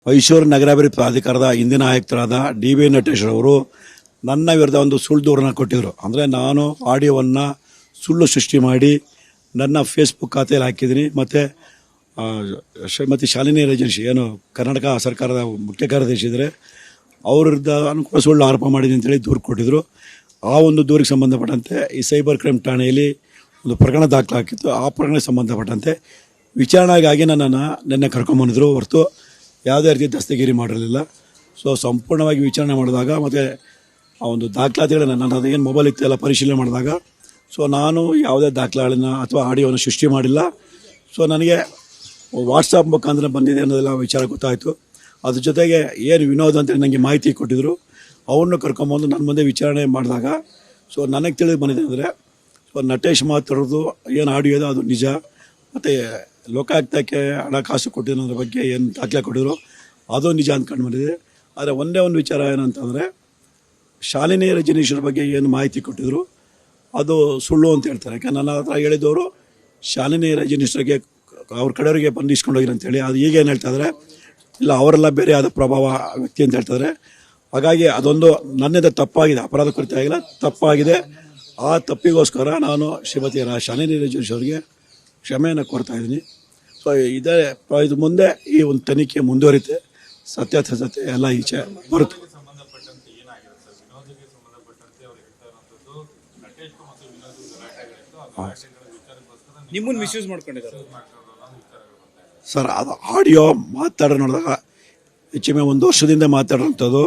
ಮೈಸೂರು ನಗರಾಭಿವೃದ್ಧಿ ಪ್ರಾಧಿಕಾರದ ಹಿಂದಿನ ಆಯುಕ್ತರಾದ ಡಿ.ವಿ. ನಟೇಶ್ ಅವರು ನನ್ನ ವಿರುದ್ಧ ಒಂದು ಸುಳ್ಳು ದೂರನ್ನು ಕೊಟ್ಟಿದ್ದರು. ಅಂದರೆ ನಾನು ಆಡಿಯೋವನ್ನು ಸುಳ್ಳು ಸೃಷ್ಟಿ ಮಾಡಿ ನನ್ನ ಫೇಸ್ಬುಕ್ ಖಾತೆಯಲ್ಲಿ ಹಾಕಿದ್ದೀನಿ. ಮತ್ತು ಶ್ರೀಮತಿ ಶಾಲಿನಿ ರಜನೀಶ್ ಏನು ಕರ್ನಾಟಕ ಸರ್ಕಾರದ ಮುಖ್ಯ ಕಾರ್ಯದರ್ಶಿ ಇದ್ದಾರೆ, ಅವ್ರ ವಿರುದ್ಧ ಕೂಡ ಸುಳ್ಳು ಆರೋಪ ಮಾಡಿದ್ದೀನಿ ಅಂತೇಳಿ ದೂರು ಕೊಟ್ಟಿದ್ದರು. ಆ ಒಂದು ದೂರಿಗೆ ಸಂಬಂಧಪಟ್ಟಂತೆ ಈ ಸೈಬರ್ ಕ್ರೈಮ್ ಠಾಣೆಯಲ್ಲಿ ಒಂದು ಪ್ರಕರಣ ದಾಖಲಾಗಿತ್ತು. ಆ ಪ್ರಕರಣಕ್ಕೆ ಸಂಬಂಧಪಟ್ಟಂತೆ ವಿಚಾರಣೆಗಾಗಿ ನನ್ನನ್ನು ನಿನ್ನೆ ಕರ್ಕೊಂಬಂದಿದ್ರು ಹೊರತು ಯಾವುದೇ ರೀತಿ ದಸ್ತಗಿರಿ ಮಾಡಿರಲಿಲ್ಲ. ಸೊ ಸಂಪೂರ್ಣವಾಗಿ ವಿಚಾರಣೆ ಮಾಡಿದಾಗ ಮತ್ತು ಆ ಒಂದು ದಾಖಲಾತಿಗಳನ್ನು ನನ್ನ ಏನು ಮೊಬೈಲ್ ಇತ್ತು ಎಲ್ಲ ಪರಿಶೀಲನೆ ಮಾಡಿದಾಗ ಸೊ ನಾನು ಯಾವುದೇ ದಾಖಲೆಗಳನ್ನು ಅಥವಾ ಆಡಿಯೋವನ್ನು ಸೃಷ್ಟಿ ಮಾಡಿಲ್ಲ. ಸೊ ನನಗೆ ವಾಟ್ಸಪ್ ಮುಖಾಂತರ ಬಂದಿದೆ ಅನ್ನೋದೆಲ್ಲ ವಿಚಾರ ಗೊತ್ತಾಯಿತು. ಅದ್ರ ಜೊತೆಗೆ ಏನು ವಿನೋದ್ ಅಂತೇಳಿ ನನಗೆ ಮಾಹಿತಿ ಕೊಟ್ಟಿದ್ದರು, ಅವ್ರನ್ನ ಕರ್ಕೊಂಬಂದು ನನ್ನ ಮುಂದೆ ವಿಚಾರಣೆ ಮಾಡಿದಾಗ ಸೊ ನನಗೆ ತಿಳಿದು ಬಂದಿದೆ ಅಂದರೆ ಸೊ ನಟೇಶ್ ಮಾತಾಡೋದು ಏನು ಆಡಿಯೋ ಇದೆ ಅದು ನಿಜ. ಮತ್ತು ಲೋಕಾಯುಕ್ತಕ್ಕೆ ಹಣಕಾಸು ಕೊಟ್ಟಿರೋದ್ರ ಬಗ್ಗೆ ಏನು ದಾಖಲೆ ಕೊಟ್ಟಿದ್ರು ಅದು ನಿಜ ಅಂತ ಕಂಡು ಬಂದಿದೆ. ಆದರೆ ಒಂದೇ ಒಂದು ವಿಚಾರ ಏನಂತಂದರೆ ಶಾಲಿನಿ ರಜನೀಶ್ವರ ಬಗ್ಗೆ ಏನು ಮಾಹಿತಿ ಕೊಟ್ಟಿದ್ರು ಅದು ಸುಳ್ಳು ಅಂತ ಹೇಳ್ತಾರೆ. ಯಾಕೆ ನನ್ನ ಹತ್ರ ಹೇಳಿದವರು ಶಾಲಿನಿ ರಜನೀಶ್ವರಿಗೆ ಅವ್ರ ಕಡೆಯವರಿಗೆ ಬಂದು ಇಸ್ಕೊಂಡೋಗಿರಿ ಅಂತೇಳಿ. ಅದು ಈಗೇನು ಹೇಳ್ತಾಯಿದ್ರೆ ಇಲ್ಲ ಅವರೆಲ್ಲ ಬೇರೆ ಆದ ಪ್ರಭಾವ ವ್ಯಕ್ತಿ ಅಂತ ಹೇಳ್ತಾರೆ. ಹಾಗಾಗಿ ಅದೊಂದು ನನ್ನಿಂದ ತಪ್ಪಾಗಿದೆ, ಅಪರಾಧ ಕೃತ್ಯ ಆಗಿಲ್ಲ, ತಪ್ಪಾಗಿದೆ. ಆ ತಪ್ಪಿಗೋಸ್ಕರ ನಾನು ಶ್ರೀಮತಿ ಶಾಲಿನಿ ರಜನೀಶ್ವರಿಗೆ ಕ್ಷಮೆಯನ್ನು ಕೋರ್ತಾ ಇದ್ದೀನಿ. ಸೊ ಇದು ಮುಂದೆ ಈ ಒಂದು ತನಿಖೆ ಮುಂದುವರಿತೆ, ಸತ್ಯಾಸತ್ಯತೆ ಎಲ್ಲ ಈಚೆ ಬರುತ್ತೆ. ನಿಮ್ಮನ್ನು ಮಿಸ್ಯೂಸ್ ಮಾಡ್ಕೊಂಡಿದ್ದಾರೆ ಸರ್. ಅದು ಆಡಿಯೋ ಮಾತಾಡೋ ನೋಡಿದಾಗ ಹೆಚ್ಚಿಮೆ 1 ವರ್ಷದಿಂದ ಮಾತಾಡೋಂಥದ್ದು.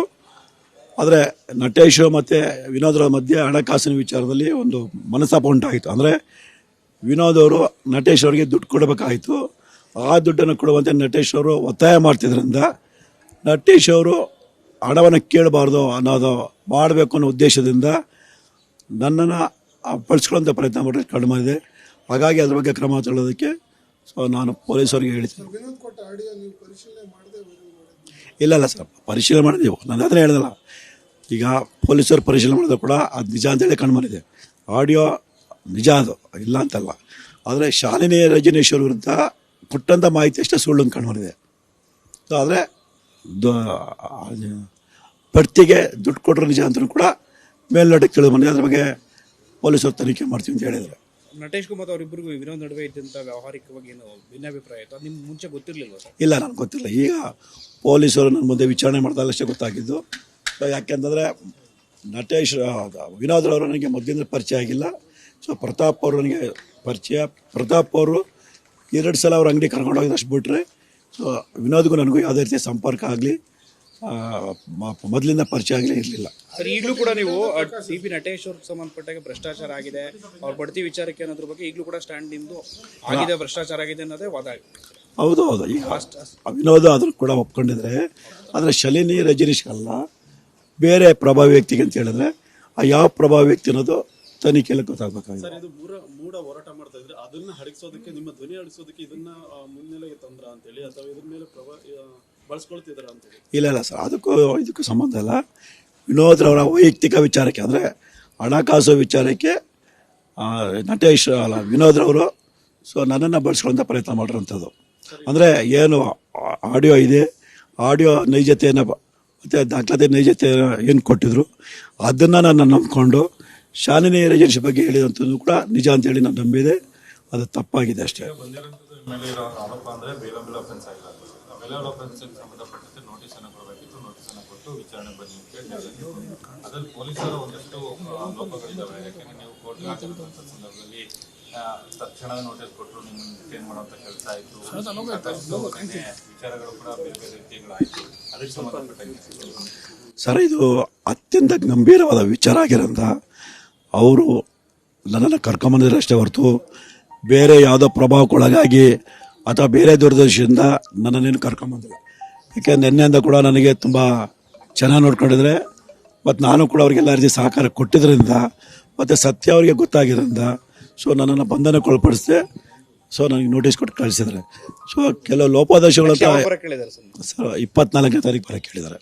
ಆದರೆ ನಟೇಶ್ ಮತ್ತು ವಿನೋದ್ರ ಮಧ್ಯೆ ಹಣಕಾಸಿನ ವಿಚಾರದಲ್ಲಿ ಒಂದು ಮನಸ್ತಾಪ ಉಂಟಾಯಿತು. ಅಂದರೆ ವಿನೋದ್ ಅವರು ನಟೇಶ್ ಅವರಿಗೆ ದುಡ್ಡು ಕೊಡಬೇಕಾಯಿತು. ಆ ದುಡ್ಡನ್ನು ಕೊಡುವಂತೆ ನಟೇಶ್ ಅವರು ಒತ್ತಾಯ ಮಾಡ್ತಿದ್ರಿಂದ ನಟೇಶ್ ಅವರು ಹಣವನ್ನು ಕೇಳಬಾರ್ದು ಅನ್ನೋದು ಮಾಡಬೇಕು ಅನ್ನೋ ಉದ್ದೇಶದಿಂದ ನನ್ನನ್ನು ಬಳಸ್ಕೊಳ್ಳೋಂಥ ಪ್ರಯತ್ನ ಮಾಡಿದ್ರೆ ಕಡಿಮೆ ಇದೆ. ಹಾಗಾಗಿ ಅದ್ರ ಬಗ್ಗೆ ಕ್ರಮ ತಗೊಳ್ಳೋದಕ್ಕೆ ಸೊ ನಾನು ಪೊಲೀಸರಿಗೆ ಹೇಳ್ತೀನಿ. ಇಲ್ಲ ಸರ್, ಪರಿಶೀಲನೆ ಮಾಡಿದೆವು. ನಾನು ಅದನ್ನೇ ಹೇಳಿದಲ್ಲ, ಈಗ ಪೊಲೀಸರು ಪರಿಶೀಲನೆ ಮಾಡಿದ್ರು ಕೂಡ ಅದು ನಿಜ ಅಂತೇಳಿ ಕಂಡು ಬಂದಿದೆ. ಆಡಿಯೋ ನಿಜ, ಅದು ಇಲ್ಲ ಅಂತಲ್ಲ. ಆದರೆ ಶಾಲಿನಿ ರಜನೀಶ್ವರ ವಿರುದ್ಧ ಕೊಟ್ಟಂಥ ಮಾಹಿತಿ ಅಷ್ಟೇ ಸುಳ್ಳು ಅಂತ ಕಂಡು ಬಂದಿದೆ. ಸೊ ಆದರೆ ಬಡ್ತಿಗೆ ದುಡ್ಡು ಕೊಟ್ಟರು ನಿಜ ಅಂತಲೂ ಕೂಡ ಮೇಲ್ನೋಟಕ್ಕೆ ತಿಳಿದು ಬಂದಿದೆ. ಅದ್ರ ಬಗ್ಗೆ ಪೊಲೀಸರು ತನಿಖೆ ಮಾಡ್ತೀವಿ ಅಂತ ಹೇಳಿದ್ದಾರೆ. ನಟೇಶ್ ಕುಮಾರ್ ಅವರಿಬ್ಬರಿಗೂ ವಿನೋದ್ ನಡುವೆ ಇದ್ದಂಥ ವ್ಯವಹಾರಿಕವಾಗಿ ಏನು ಭಿನ್ನಾಭಿಪ್ರಾಯ ಇತ್ತು, ಅದು ನಿಮ್ಗೆ ಮುಂಚೆ ಗೊತ್ತಿರಲಿಲ್ಲ ಸರ್? ಇಲ್ಲ, ನನಗೆ ಗೊತ್ತಿಲ್ಲ. ಈಗ ಪೊಲೀಸರು ನನ್ನ ಮುಂದೆ ವಿಚಾರಣೆ ಮಾಡಿದಾಗಷ್ಟೇ ಗೊತ್ತಾಗಿದ್ದು. ಯಾಕೆಂತಂದರೆ ನಟೇಶ್ ವಿನೋದ್ರವರು ನನಗೆ ಮೊದಲಿಂದ ಪರಿಚಯ ಆಗಿಲ್ಲ. ಸೊ ಪ್ರತಾಪ್ ಅವರು ನನಗೆ ಪರಿಚಯ. ಪ್ರತಾಪ್ ಅವರು 2 ಸಲ ಅವ್ರ ಅಂಗಡಿ ಕರ್ಕೊಂಡೋಗಿದ್ದು ಅಷ್ಟು ಬಿಟ್ಟರೆ ಸೊ ವಿನೋದ್ಗೂ ನನಗೂ ಯಾವುದೇ ರೀತಿಯ ಸಂಪರ್ಕ ಆಗಲಿ ಮೊದಲಿಂದ ಪರಿಚಯ ಆಗಲಿ ಇರಲಿಲ್ಲ. ಸರ್, ಈಗಲೂ ಕೂಡ ನೀವು ಸಿ.ಪಿ. ನಟೇಶ್ ಅವ್ರಿಗೆ ಸಂಬಂಧಪಟ್ಟಾಗ ಭ್ರಷ್ಟಾಚಾರ ಆಗಿದೆ, ಅವ್ರ ಬಡ್ತಿ ವಿಚಾರಕ್ಕೆ ಅನ್ನೋದ್ರ ಬಗ್ಗೆ ಈಗಲೂ ಕೂಡ ಸ್ಟ್ಯಾಂಡ್ ನಿಮ್ಮದು ಆಗಿದೆ, ಭ್ರಷ್ಟಾಚಾರ ಆಗಿದೆ ಅನ್ನೋದೇ ವಾದ ಆಗಿದೆ. ಹೌದು. ಈಗ ವಿನೋದ್ ಆದರೂ ಕೂಡ ಒಪ್ಕೊಂಡಿದ್ರೆ, ಆದರೆ ಶಾಲಿನಿ ರಜನೀಶ್ಗಲ್ಲ ಬೇರೆ ಪ್ರಭಾವಿ ವ್ಯಕ್ತಿಗೆ ಅಂತ ಹೇಳಿದ್ರೆ ಆ ಯಾವ ಪ್ರಭಾವಿ ವ್ಯಕ್ತಿ ಅನ್ನೋದು ತನಿಖೆಯಲ್ಲಿ ಗೊತ್ತಾಗಬೇಕಾಗಿದೆ. ಸರ್, ಇದು ಮೂಡ ಹೋರಾಟ ಮಾಡ್ತಾ ಇದ್ರೆ ಅದನ್ನ ಹಡಗಿಸೋದಕ್ಕೆ, ನಿಮ್ಮ ಧ್ವನಿ ಹಡಿಸೋದಕ್ಕೆ ಇದನ್ನ ಮುನ್ನೆಲೆಗೆ ತಂದ್ರ ಅಂತೇಳಿ ಅಥವಾ ಇದ್ರ ಮೇಲೆ ಬಳಸ್ಕೊಳ್ತಿದಾರ ಅಂತೇಳಿ? ಇಲ್ಲ ಸರ್, ಇದಕ್ಕೂ ಸಂಬಂಧ ಇಲ್ಲ. ವಿನೋದ್ರವರ ವೈಯಕ್ತಿಕ ವಿಚಾರಕ್ಕೆ, ಅಂದರೆ ಹಣಕಾಸು ವಿಚಾರಕ್ಕೆ ನಟೇಶ್ ಅಲ್ಲ ವಿನೋದ್ರವರು ಸೊ ನನ್ನನ್ನು ಬಳಸ್ಕೊಳ್ಳೋಂಥ ಪ್ರಯತ್ನ ಮಾಡಿರೋಂಥದ್ದು. ಅಂದರೆ ಏನು ಆಡಿಯೋ ಇದೆ, ಆಡಿಯೋ ನೈಜತೆಯನ್ನು ಮತ್ತು ದಾಖಲಾತಿ ನೈಜತೆ ಏನು ಕೊಟ್ಟಿದ್ರು ಅದನ್ನು ನಾನು ನಂಬಿಕೊಂಡು ಶಾಲಿನಿ ರಜನೀಶ್ ಬಗ್ಗೆ ಹೇಳಿದಂಥದ್ದು ಕೂಡ ನಿಜ ಅಂತೇಳಿ ನಾನು ನಂಬಿದೆ. ಅದು ತಪ್ಪಾಗಿದೆ ಅಷ್ಟೇ. ತಕ್ಷಣದ ನೋಟಿಸ್ ಕೊಟ್ಟರು, ನಿಮ್ಮನ್ನು ಡಿಟೇನ್ ಮಾಡುವಂಥ ಕೆಲಸ ಆಯಿತು, ವಿಚಾರಗಳು ಕೂಡ ಬೇರೆ ಬೇರೆ ರೀತಿಗಳಾಯಿತು. ಅದಕ್ಕೆ ಸಂಬಂಧಪಟ್ಟ ಸರ್, ಇದು ಅತ್ಯಂತ ಗಂಭೀರವಾದ ವಿಚಾರ ಆಗಿರೋದ್ರಿಂದ ಅವರು ನನ್ನನ್ನು ಕರ್ಕೊಂಬಂದಿದ್ರೆ ಅಷ್ಟೇ ಹೊರತು ಬೇರೆ ಯಾವುದೋ ಪ್ರಭಾವಕ್ಕೊಳಗಾಗಿ ಅಥವಾ ಬೇರೆ ದೂರದರ್ಶನದಿಂದ ನನ್ನನ್ನೇನು ಕರ್ಕೊಂಬಂದಿಲ್ಲ. ಯಾಕೆ ನಿನ್ನೆಯಿಂದ ಕೂಡ ನನಗೆ ತುಂಬ ಚೆನ್ನಾಗಿ ನೋಡ್ಕೊಂಡಿದ್ರೆ ಮತ್ತು ನಾನು ಕೂಡ ಅವ್ರಿಗೆಲ್ಲ ರೀತಿ ಸಹಕಾರ ಕೊಟ್ಟಿದ್ದರಿಂದ ಮತ್ತು ಸತ್ಯ ಅವರಿಗೆ ಗೊತ್ತಾಗಿರೋದ್ರಿಂದ ಸೊ ನನ್ನನ್ನು ಬಂಧನಕ್ಕೊಳಪಡಿಸಿದೆ. ಸೊ ನನಗೆ ನೋಟಿಸ್ ಕೊಟ್ಟು ಕಳಿಸಿದ್ದಾರೆ. ಸೊ ಕೆಲವು ಲೋಪದೋಷಗಳು ಸರ್ 24ನೇ ತಾರೀಕು ಬರೋಕ್ಕೆ ಹೇಳಿದ್ದಾರೆ.